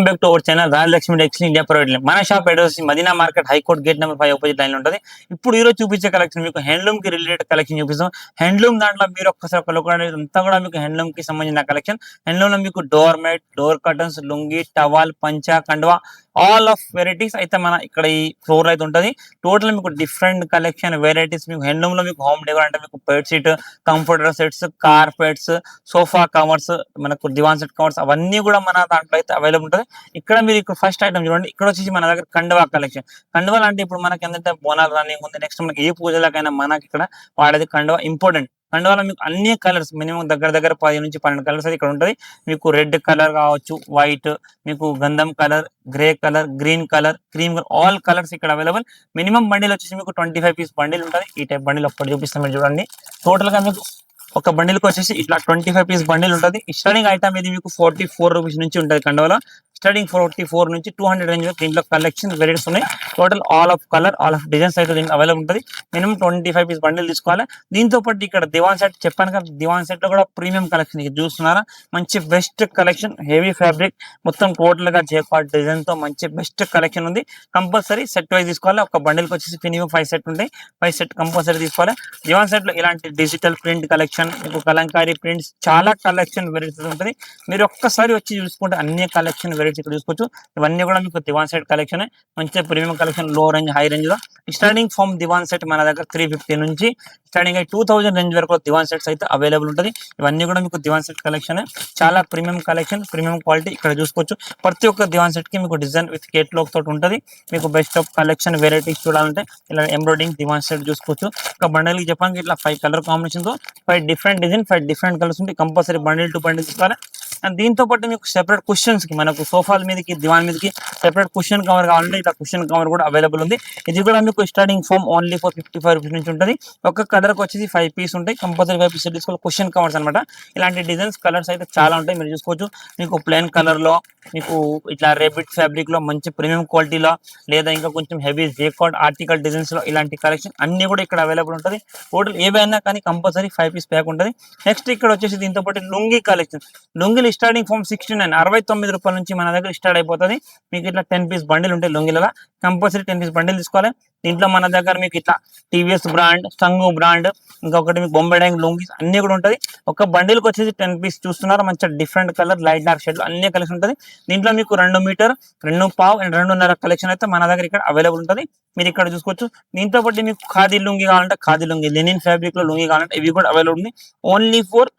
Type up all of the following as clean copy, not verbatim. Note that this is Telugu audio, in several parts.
Back to our channel Rajalakshmi textile India private limited. మన shop address Madina market high court gate number 5 opposite line లో ఉంటుంది. ఇప్పుడు ఈ రోజు చూపించే కలెక్షన్ మీకు హ్యాండ్లూమ్ కి రిలేటెడ్ కలెక్షన్ చూపిస్తాం. హ్యాండ్లూమ్ దాంట్లో మీరు ఒక్కసారి ఒక లుక్ అనేది అంతా కూడా మీకు హ్యాండ్లూమ్ కి సంబంధించిన కలెక్షన్. హ్యాండ్లూమ్ లో మీకు door mat, door curtains, lungi, towel, పంచా, కండువా ఆల్ ఆఫ్ వెరైటీస్ అయితే మన ఇక్కడ ఈ ఫ్లోర్ అయితే ఉంటుంది. టోటల్ మీకు డిఫరెంట్ కలెక్షన్ వెరైటీస్ మీకు హ్యాండ్లూమ్ లో మీకు హోమ్ డెకర్ అంటే మీకు bed sheet, comforter sets, carpets, sofa covers, మనకు దివాన్ సెట్ కవర్స్ అవన్నీ కూడా మన దాంట్లో అయితే అవైలబుల్ ఉంటుంది. ఇక్కడ మీరు ఇక్కడ ఫస్ట్ ఐటమ్ చూడండి. ఇక్కడ వచ్చేసి మన దగ్గర కండువా కలెక్షన్. కండువా అంటే ఇప్పుడు మనకి ఏంటంటే బోనాలు రన్నింగ్ ఉంది. నెక్స్ట్ మనకి ఏ పూజలకైనా మనకి ఇక్కడ వాడేది కండువా ఇంపార్టెంట్. కండువాలో మీకు అన్ని కలర్స్ మినిమం దగ్గర 10 నుంచి 12 కలర్స్ అయితే ఇక్కడ ఉంటుంది. మీకు రెడ్ కలర్ కావచ్చు, వైట్, మీకు గంధం colour, grey colour, green colour, cream colour, all colours ఇక్కడ అవైలబుల్. మినిమం బండిల్ వచ్చేసి మీకు 25 పీస్ బండిల్ ఉంటుంది. ఈ టైప్ బండిల్ ఒక్కటి చూపిస్తాం మీరు చూడండి. టోటల్ గా మీకు ఒక బండిల్ కి వచ్చేసి ఇట్లా 25 పీస్ బండిల్ ఉంటుంది. స్టార్టింగ్ ఐటమ్ ఇది మీకు 44 రూపీస్ నుంచి ఉంటుంది. కండువాలో స్టార్టింగ్ 44 నుంచి 200 రేంజ్ వరకు దీంట్లో కలెక్షన్ వెరైటీస్ ఉన్నాయి. Total all of colour, all of designs అయితే దీనికి అవైలబుల్ ఉంటుంది. మినిమం 25 పీస్ బండిల్ తీసుకోవాలి. దీంతో పాటు ఇక్కడ దివాన్ సెట్ చెప్పాను కదా, దివాన్ సెట్ లో కూడా ప్రీమియం కలెక్షన్ చూస్తున్నారా, మంచి బెస్ట్ కలెక్షన్, హెవీ ఫ్యాబ్రిక్, మొత్తం టోటల్ గా జేకార్డ్ డిజైన్ తో మంచి బెస్ట్ కలెక్షన్ ఉంది. కంపల్సరీ సెట్ వైజ్ తీసుకోవాలి. ఒక బండిల్ కి వచ్చేసి మినిమం 5 సెట్ ఉంటాయి. 5 సెట్ కంపల్సరీ తీసుకోవాలి. దివాన్ సెట్ లో ఇలాంటి డిజిటల్ ప్రింట్ కలెక్షన్, మీకు కలంకారీ ప్రింట్స్, చాలా కలెక్షన్ వెరైటీస్ ఉంటుంది. మీరు ఒక్కసారి వచ్చి చూసుకుంటే అన్ని కలెక్షన్ ఇక్కడ చూసుకోవచ్చు. ఇవన్నీ కూడా మీకు దివాన్ సెట్ కలెక్షన్, మంచి ప్రీమియం కలెక్షన్, లో రేంజ్, హై రేంజ్ లో. స్టార్టింగ్ ఫ్రమ్ దివాన్ సెట్ మన దగ్గర 350 నుంచి స్టార్టింగ్ 2000 రేంజ్ వరకు దివాన్ సెట్స్ అయితే అవైలబుల్ ఉంటుంది. ఇవన్నీ కూడా మీకు దివాన్ సెట్ కలెక్షన్, చాలా ప్రీమియం కలెక్షన్, ప్రీమియం క్వాలిటీ ఇక్కడ చూసుకోవచ్చు. ప్రతి ఒక్క దివాన్ సెట్ కి మీకు డిజైన్ విత్ కేటలాగ్ తోటి ఉంటుంది. మీకు బెస్ట్ ఆఫ్ కలెక్షన్ వెరైటీస్ చూడాలంటే ఇలా ఎంబ్రాయిడింగ్ దివాన్ సెట్ చూసుకోవచ్చు. ఒక బండిల్ కి చెప్పడానికి ఇట్లా 5 కలర్ కాంబినేషన్ తో 5 డిఫరెంట్ డిజైన్, 5 డిఫరెంట్ కలర్స్ ఉంటాయి. కంపల్సరీ బండిల్ టు బండిల్ తీసుకోవాలి. అండ్ దీంతో పాటు మీకు సెపరేట్ కుషన్స్ కి, మనకు సోఫాల మీదకి, దివాన్ మీదకి సెపరేట్ కుషన్ కవర్ కావాలంటే ఇట్లా కుషన్ కవర్ కూడా అవైలబుల్ ఉంది. ఇది కూడా మీకు starting from only for 55 rupees నుంచి ఉంటుంది. ఒక కలర్ కి వచ్చేసి 5 పీస్ ఉంటాయి. కంపల్సరీ 5 పీస్ తీసుకోవాలి. కుషన్ కవర్స్ అనమాట. ఇలాంటి డిజైన్స్ కలర్స్ అయితే చాలా ఉంటాయి, మీరు చూసుకోవచ్చు. మీకు ప్లెయిన్ కలర్ లో, మీకు ఇట్లా రేబిట్ ఫ్యాబ్రిక్ లో, మంచి ప్రీమియం క్వాలిటీలో, లేదా ఇంకా కొంచెం హెవీ జేకార్డ్ ఆర్టికల్ డిజైన్స్ లో ఇలాంటి కలెక్షన్ అన్ని కూడా ఇక్కడ అవైలబుల్ ఉంటుంది. టోటల్ ఏవైనా కానీ కంపల్సరీ 5 పీస్ ప్యాక్ ఉంటుంది. నెక్స్ట్ ఇక్కడ వచ్చేసి దీంతో పాటు లుంగి కలెక్షన్. లుంగిలు స్టార్టింగ్ ఫ్రమ్ 69 రూపాయల నుంచి మన దగ్గర స్టార్ట్ అయిపోతుంది. మీకు ఇట్లా 10 పీస్ బండిల్ ఉంటాయి. లుంగిలలో కంపల్సరీ 10 పీస్ బండిల్ తీసుకోవాలి. దీంట్లో మన దగ్గర మీకు ఇట్లా టీవీఎస్ బ్రాండ్, సంగు బ్రాండ్, ఇంకొకటి మీకు బొంబాయి డ్యాంగ్ లుంగీస్ అన్ని కూడా ఉంటుంది. ఒక బండిల్ కి వచ్చేసి 10 పీస్ చూస్తున్నారు. మంచిగా different colour, light dark shade అన్ని కలెక్షన్ ఉంటుంది. దీంట్లో మీకు 2 మీటర్, 2.5 అండ్ 2.5 కలెక్షన్ అయితే మన దగ్గర ఇక్కడ అవైలబుల్ ఉంటుంది. మీరు ఇక్కడ చూసుకోవచ్చు. దీంతో పాటు మీకు ఖాదీ లుంగి కావాలంటే ఖాదీ లుంగి, లెనిన్ ఫ్యాబ్రిక్ లో లుంగి కావాలంటే ఇవి కూడా అవైలబుల్ ఉంది. ఓన్లీ ఫర్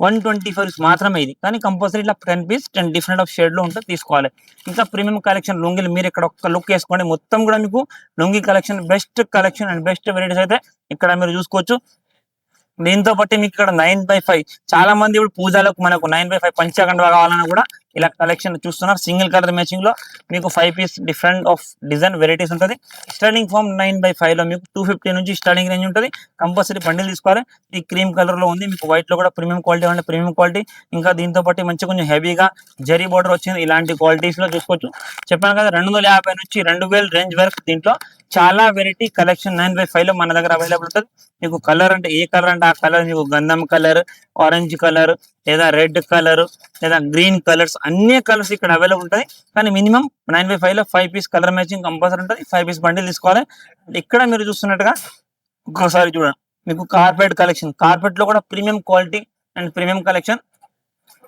125 మాత్రమే ఇది. కానీ కంపల్సరీ ఇట్లా 10 పీస్ 10 డిఫరెంట్ ఆఫ్ షేడ్ లో ఉంటుంది, తీసుకోవాలి. ఇంకా ప్రీమియం కలెక్షన్ లుంగిలు మీరు ఇక్కడ ఒక్క లుక్ వేసుకోండి. మొత్తం కూడా మీకు lungi collection, best collection and best varieties అయితే ఇక్కడ మీరు చూసుకోవచ్చు. దీంతో పాటు మీకు ఇక్కడ 9/5 చాలా మంది ఇప్పుడు పూజలకు మనకు 9/5 పంచకండువా కావాలన్నా కూడా ఇలా కలెక్షన్ చూస్తున్నారు. సింగిల్ కలర్ మ్యాచింగ్ లో మీకు 5 piece different of design varieties ఉంటుంది. స్టార్టింగ్ ఫ్రమ్ 9/5 లో మీకు 250 నుంచి స్టార్టింగ్ రేంజ్ ఉంటుంది. కంపల్సరీ బండిల్ తీసుకోవాలి. ఈ క్రీమ్ కలర్ లో ఉంది. మీకు వైట్ లో కూడా ప్రీమియం క్వాలిటీ అంటే ప్రీమియం క్వాలిటీ. ఇంకా దీంతో పాటు మంచి కొంచెం హెవీగా జరీ బోర్డర్ వచ్చింది. ఇలాంటి క్వాలిటీస్ లో చూసుకోవచ్చు. చెప్పాను కదా 250 నుంచి 2000 రేంజ్ వరకు దీంట్లో చాలా వెరైటీ కలెక్షన్ 9/5 లో మన దగ్గర అవైలబుల్ ఉంటుంది. మీకు కలర్ అంటే ఏ కలర్ అంటే ఆ కలర్, మీకు గంధం కలర్, ఆరెంజ్ కలర్, లేదా రెడ్ కలర్, లేదా గ్రీన్ కలర్స్ అన్ని కలర్స్ ఇక్కడ అవైలబుల్ ఉంటాయి. కానీ మినిమం 9/5 లో 5 పీస్ కలర్ మ్యాచింగ్ కంపల్సరీ ఉంటుంది. 5 పీస్ బండిల్ తీసుకోవాలి. ఇక్కడ మీరు చూస్తున్నట్టుగా ఇంకోసారి చూడండి, మీకు కార్పెట్ కలెక్షన్, కార్పెట్ లో కూడా premium quality and premium collection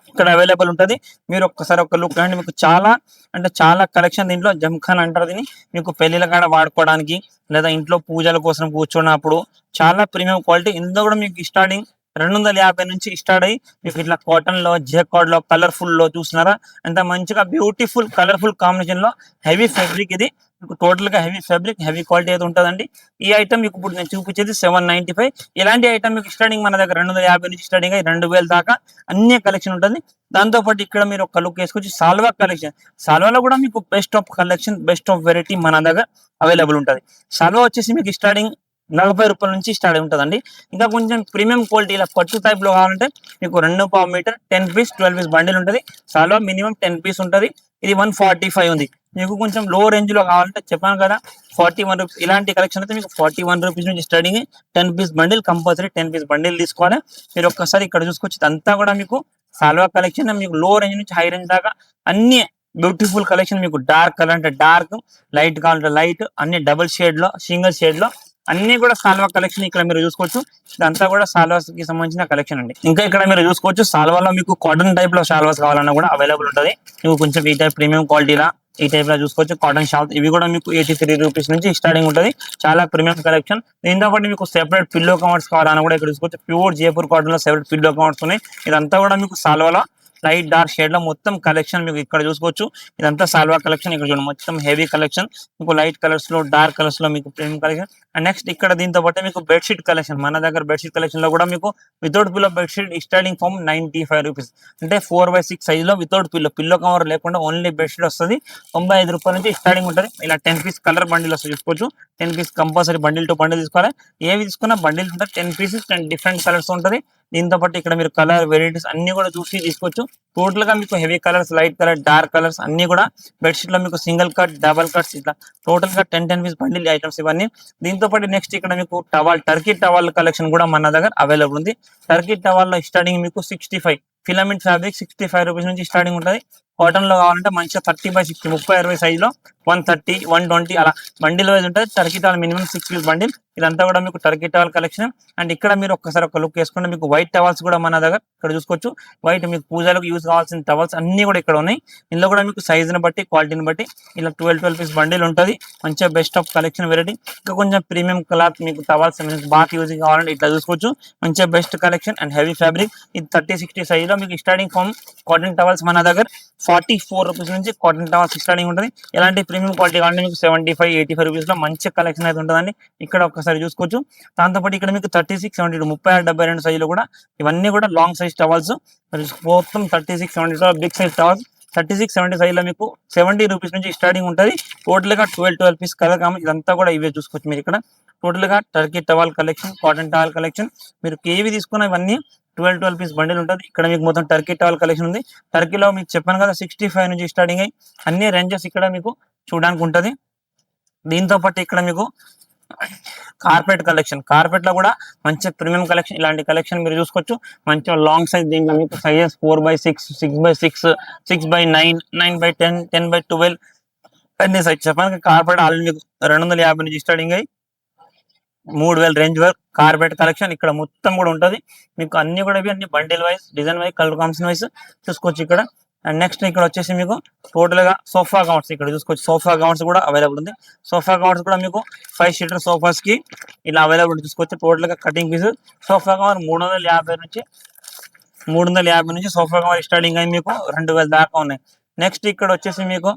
ఇక్కడ అవైలబుల్ ఉంటుంది. మీరు ఒక్కసారి ఒక లుక్ అండి. మీకు చాలా అంటే చాలా కలెక్షన్. దీంట్లో జంఖాన్ అంటారు దీన్ని. మీకు పెళ్లిల కాడ వాడుకోవడానికి, లేదా ఇంట్లో పూజల కోసం కూర్చున్నప్పుడు చాలా ప్రీమియం క్వాలిటీ. ఇందులో కూడా మీకు స్టార్టింగ్ 250 నుంచి స్టార్ట్ అయ్యి మీకు ఇట్లా కాటన్ లో, జేకార్డ్ లో, కలర్ఫుల్ లో చూస్తున్నారా, ఎంత మంచిగా బ్యూటిఫుల్ కలర్ఫుల్ కాంబినేషన్ లో హెవీ ఫ్యాబ్రిక్. ఇది మీకు టోటల్ గా హెవీ ఫ్యాబ్రిక్, హెవీ క్వాలిటీ అయితే ఉంటుందండి. ఈ ఐటమ్ మీకు ఇప్పుడు నేను చూపించేది 795. ఇలాంటి ఐటమ్ మీకు స్టార్టింగ్ మన దగ్గర 250 నుంచి స్టార్టింగ్ అయ్యి 2000 దాకా అన్ని కలెక్షన్ ఉంటుంది. దాంతో పాటు ఇక్కడ మీరు ఒక లుక్ వేసుకొచ్చి సాల్వా కలెక్షన్. సాల్వాలో కూడా మీకు best of collection, best of variety మన దగ్గర అవైలబుల్ ఉంటుంది. సాల్వా వచ్చేసి మీకు స్టార్టింగ్ 40 రూపాయల నుంచి స్టార్ట్ అయి ఉంటుందండి. ఇంకా కొంచెం ప్రీమియం క్వాలిటీ ఇలా పట్టు టైప్ లో కావాలంటే మీకు 2.5 మీటర్ 10 పీస్ 12 పీస్ బండిల్ ఉంటుంది. సాల్వా మినిమం 10 పీస్ ఉంటుంది. ఇది 145 ఉంది. మీకు కొంచెం లో రేంజ్ లో కావాలంటే చెప్పాను కదా 41 రూపీస్. ఇలాంటి కలెక్షన్ అయితే మీకు 41 రూపీస్ నుంచి starting. 10 piece bundle compulsory 10 piece bundle తీసుకోవాలి. మీరు ఒక్కసారి ఇక్కడ చూసుకోవచ్చు. అంతా కూడా మీకు సాల్వా కలెక్షన్. మీకు లో రేంజ్ నుంచి హై రేంజ్ దాకా అన్ని బ్యూటిఫుల్ కలెక్షన్. మీకు డార్క్ కలర్ అంటే డార్క్, లైట్ కావాలంటే లైట్, అన్ని డబుల్ షేడ్ లో, సింగిల్ షేడ్ లో అన్ని కూడా సాల్వా కలెక్షన్ ఇక్కడ మీరు చూసుకోవచ్చు. ఇదంతా కూడా సాల్వాస్ కి సంబంధించిన కలెక్షన్ అండి. ఇంకా ఇక్కడ మీరు చూసుకోవచ్చు సాల్వాలో మీకు కాటన్ టైప్ లో సాల్వాస్ కావాలన్నా కూడా అవైలబుల్ ఉంటుంది. మీకు కొంచెం ఈ టైప్ ప్రీమియం క్వాలిటీలా ఈ టైప్ లో చూసుకోవచ్చు. కాటన్ షాల్ ఇవి కూడా మీకు 83 రూపీస్ నుంచి స్టార్టింగ్ ఉంటుంది. చాలా ప్రీమియం కలెక్షన్. దీంతో పాటు మీకు సెపరేట్ పిల్లో కవర్స్ కావాలన్నా కూడా ఇక్కడ చూసుకోవచ్చు. ప్యూర్ జైపూర్ కాటన్ లో సెపరేట్ పిల్లో కవర్స్ ఉన్నాయి. ఇదంతా కూడా మీకు సాల్వాలో లైట్ డార్క్ షేడ్ లో మొత్తం కలెక్షన్ మీకు ఇక్కడ చూసుకోవచ్చు. ఇదంతా సాల్వా కలెక్షన్. ఇక్కడ చూడండి మొత్తం హెవీ కలెక్షన్. మీకు లైట్ కలర్స్ లో, డార్క్ కలర్స్ లో మీకు ప్రీమియం కలెక్షన్. అండ్ నెక్స్ట్ ఇక్కడ దీంతో పాటు మీకు బెడ్షీట్ కలెక్షన్. మన దగ్గర బెడ్షీట్ కలెక్షన్ లో కూడా మీకు without pillow bedsheet starting from 95 rupees. అంటే 4/6 సైజ్ లో వితౌట్ పిల్లో కవర్ లేకుండా ఓన్లీ బెడ్షీట్ వస్తుంది. 95 రూపాయల నుంచి స్టార్టింగ్ ఉంటుంది. ఇలా 10 పీస్ కలర్ బండిల్ వస్తుంది చూసుకోవచ్చు. 10 piece compulsory bundle to bundle తీసుకోవాలి. ఏవి తీసుకున్నా బండిల్స్ ఉంటాయి. 10 పీసెస్ 10 డిఫరెంట్ కలర్స్ ఉంటుంది. దీంతో పాటు ఇక్కడ మీరు కలర్ వెరైటీస్ అన్ని కూడా చూసి తీసుకోవచ్చు. టోటల్ గా మీకు heavy colours, light colour, dark colours అన్ని కూడా బెడ్షీట్ లో మీకు సింగిల్ కట్, డబల్ కట్స్ ఇట్లా టోటల్ గా 10 పీస్ బండిల్ ఐటమ్స్ ఇవన్నీ. దీంతో పాటు నెక్స్ట్ ఇక్కడ మీకు టవల్, టర్కీ టవల్ కలెక్షన్ కూడా మన దగ్గర అవైలబుల్ ఉంది. టర్కీ టవల్ లో స్టార్టింగ్ మీకు 65 ఫిలమెంట్ ఫ్యాబ్రిక్ 65 రూపీస్ నుంచి స్టార్టింగ్ ఉంటుంది. కాటన్ లో కావాలంటే మంచిగా 30/60 30-60 సైజ్ లో 130 120 అలా బండిల్ వైజ్ ఉంటుంది. Turkey towel minimum 6 piece bundle. ఇదంతా కూడా మీకు టర్కీ టవల్ కలెక్షన్. అండ్ ఇక్కడ మీరు ఒక్కసారి ఒక లుక్ వేసుకుంటే మీకు వైట్ టవల్స్ కూడా మన దగ్గర ఇక్కడ చూసుకోవచ్చు. వైట్ మీకు పూజలకు యూజ్ కావాల్సిన టవల్స్ అన్ని కూడా ఇక్కడ ఉన్నాయి. ఇందులో కూడా మీకు సైజుని బట్టి, క్వాలిటీని బట్టి ఇలా 12 పీస్ బండిల్ ఉంటుంది. మంచిగా బెస్ట్ ఆఫ్ కలెక్షన్ వెరైటీ. ఇంకా కొంచెం ప్రీమియం క్లాత్ మీకు టవల్స్ మీకు బాగా యూజ్ కావాలంటే ఇట్లా చూసుకోవచ్చు. మంచిగా best collection and heavy fabric. ఇది 30-60 సైజ్ లో మీకు స్టార్టింగ్ ఫ్రమ్ కాటన్ టవల్స్ మన దగ్గర 44 రూపీస్ నుంచి కాటన్ టవల్స్ స్టార్టింగ్ ఉంటుంది. ఎలాంటి ప్రీమియం క్వాలిటీ కావాలంటే మీకు 75-85 రూపీస్ లో మంచి కలెక్షన్ అయితే ఉంటుందండి. ఇక్కడ ఒకసారి చూసుకోవచ్చు. దాంతోపాటు ఇక్కడ మీకు 36, 72 36-72 సైజులో కూడా ఇవన్నీ కూడా లాంగ్ సైజ్ టవల్స్. మొత్తం 36, 72 బిగ్ సైజ్ టవల్స్. 36-70 సైజ్ లో మీకు 70 రూపీస్ నుంచి స్టార్టింగ్ ఉంటుంది. టోటల్ గా 12 పీస్ కలర్ కావాలి. ఇదంతా కూడా ఇవే చూసుకోవచ్చు మీరు ఇక్కడ. టోటల్ గా Turkey towel collection, cotton towel collection. మీరు ఏవి తీసుకున్న ఇవన్నీ 12 పీస్ బండిల్ ఉంటుంది. ఇక్కడ మీకు మొత్తం టర్కీ టవల్ కలెక్షన్ ఉంది. టర్కీలో మీకు చెప్పాను కదా 65 నుంచి స్టార్టింగ్ అయ్యి అన్ని రేంజెస్ ఇక్కడ మీకు చూడడానికి ఉంటుంది. దీంతో పాటు ఇక్కడ మీకు కార్పెట్ కలెక్షన్. కార్పెట్ లో కూడా మంచి ప్రీమియం కలెక్షన్. ఇలాంటి కలెక్షన్ మీరు చూసుకోవచ్చు. మంచిగా లాంగ్ సైజ్. దీంట్లో మీకు సైజెస్ 4/6 6/6 6/9 9/10 10/12 అన్ని సైజ్. చెప్పాను కార్పెట్ ఆల్రెడీ మీకు 250 నుంచి స్టార్టింగ్ అయ్యి 3000 రేంజ్ వరకు కార్పెట్ కలెక్షన్ ఇక్కడ మొత్తం కూడా ఉంటుంది. మీకు అన్ని కూడా అన్ని bundle wise, design wise, colour combination wise చూసుకోవచ్చు ఇక్కడ. అండ్ నెక్స్ట్ ఇక్కడ వచ్చేసి మీకు టోటల్ గా సోఫా కవర్స్ ఇక్కడ చూసుకోవచ్చు. సోఫా కవర్స్ కూడా అవైలబుల్ ఉంది. సోఫా కవర్స్ కూడా మీకు 5 సీటర్ సోఫాస్ కి ఇలా అవైలబుల్ చూసుకోవచ్చు. టోటల్ గా కటింగ్ పీస్ సోఫా కవర్ 350 నుంచి సోఫా కవర్ స్టార్టింగ్ అయ్యి మీకు 2000 దాకా ఉన్నాయి. నెక్స్ట్ ఇక్కడ వచ్చేసి మీకు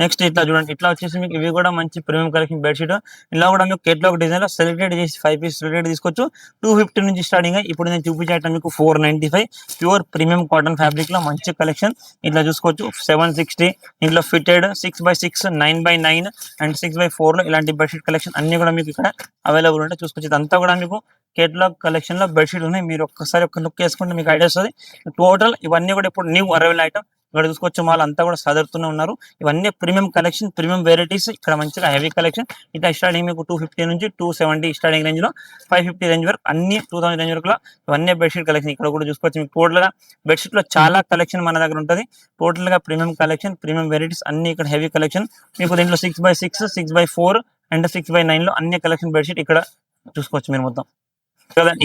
నెక్స్ట్ ఇట్లా చూడండి. ఇట్లా వచ్చేసి మీకు ఇవి కూడా మంచి ప్రీమియం కలెక్షన్ బెడ్షీట్. ఇలా కూడా మీకు కేటలాగ్ డిజైన్ లో సెలెక్టెడ్ చేసి 5 పీస్ సెలెక్టెడ్ తీసుకోవచ్చు. 250 నుంచి స్టార్టింగ్ అయ్యి ఇప్పుడు నేను చూపించేట మీకు 495 ప్యూర్ ప్రీమియం కాటన్ ఫ్యాబ్రిక్ లో మంచి కలెక్షన్. ఇట్లా చూసుకోవచ్చు. 760 ఇంట్లో ఫిటెడ్ 6/6 9/9 అండ్ 6/4 లో ఇలాంటి బెడ్షీట్ కలెక్షన్ అన్ని కూడా మీకు ఇక్కడ అవైలబుల్ ఉంటాయి చూసుకోవచ్చు. ఇదంతా కూడా మీకు కేటలాగ్ కలెక్షన్ లో బెడ్షీట్ ఉన్నాయి. మీరు ఒక్కసారి ఒక లుక్ వేసుకుంటే మీకు ఐడియా వస్తుంది. టోటల్ ఇవన్నీ కూడా ఇప్పుడు న్యూ అరైవల్ ఐటమ్. ఇక్కడ చూసుకోవచ్చు. మాల్ అంతా కూడా సదురుతూనే ఉన్నారు. ఇవన్నీ ప్రీమియం కలెక్షన్, ప్రీమియం వెరైటీస్. ఇక్కడ మంచిగా హెవీ కలెక్షన్. ఇట్లా స్టార్టింగ్ మీకు 250 నుంచి 270 స్టార్టింగ్ రేంజ్ లో 550 రేంజ్ వరకు అన్ని 2000 రేంజ్ వరకు ఇవన్నీ బెడ్షీట్ కలెక్షన్. ఇక్కడ కూడా చూసుకోవచ్చు. మీకు టోటల్ గా బెడ్షీట్ లో చాలా కలెక్షన్ మన దగ్గర ఉంటుంది. టోటల్ గా ప్రీమియం కలెక్షన్, ప్రీమియం వెరైటీస్ అన్ని ఇక్కడ హెవీ కలెక్షన్. మీకు దీంట్లో 6/6 6/4 అండ్ 6/9 లో అన్ని కలెక్షన్ బెడ్షీట్ ఇక్కడ చూసుకోవచ్చు మీరు మొత్తం.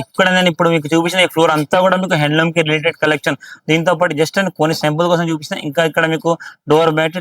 ఇక్కడ నేను ఇప్పుడు మీకు చూపించిన ఈ ఫ్లోర్ అంతా కూడా మీకు హ్యాండ్లూమ్ కి రిలేటెడ్ కలెక్షన్. దీంతో పాటు జస్ట్ కొన్ని సింపుల్ కోసం చూపిస్తాను. ఇంకా ఇక్కడ మీకు డోర్ మ్యాట్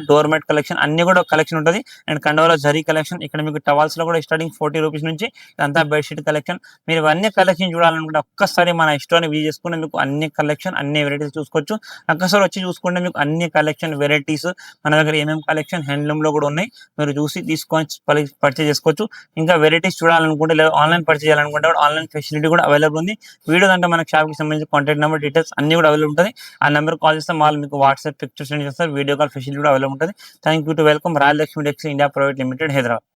కలెక్షన్ అన్ని కూడా కలెక్షన్ ఉంటుంది. And Kandola zari collection. ఇక్కడ మీకు టవల్స్ లో కూడా స్టార్టింగ్ 40 రూపీస్ నుంచి ఇదంతా బెడ్షీట్ కలెక్షన్. మీరు ఇవన్నీ కలెక్షన్ చూడాలనుకుంటే ఒక్కసారి మన స్టోర్ ని విజిట్ చేసుకుంటే మీకు అన్ని కలెక్షన్, అన్ని వెరైటీస్ చూసుకోవచ్చు. ఒక్కసారి వచ్చి చూసుకుంటే మీకు అన్ని కలెక్షన్ వెరైటీస్ మన దగ్గర ఏమేమి కలెక్షన్ హ్యాండ్లూమ్ లో కూడా ఉన్నాయి. మీరు చూసి తీసుకొని పర్చేజ్ చేసుకోవచ్చు. ఇంకా వెరైటీస్ చూడాలనుకుంటే లేదా ఆన్లైన్ పర్చేజ్ చేయాలనుకుంటే ఆన్లైన్ ఫెసిలిటీ కూడా అవైలబుల్ ఉంది. వీడియో అంటే మనకి షాప్ కి సంబంధించిన కాంటాక్ట్ నెంబర్, డీటెయిల్స్ అన్ని కూడా అవైలబుల్ ఉంటుంది. ఆ నెంబర్ కాల్ చేస్తే వాళ్ళు మీకు వాట్సాప్ పిక్చర్స్ సెండ్ చేస్తారు. వీడియో కాల్ ఫెసిలిటీ కూడా అవైలబుల్ ఉంటుంది. Thank you to welcome Royal Lakshmi Tex India private Limited, Hyderabad.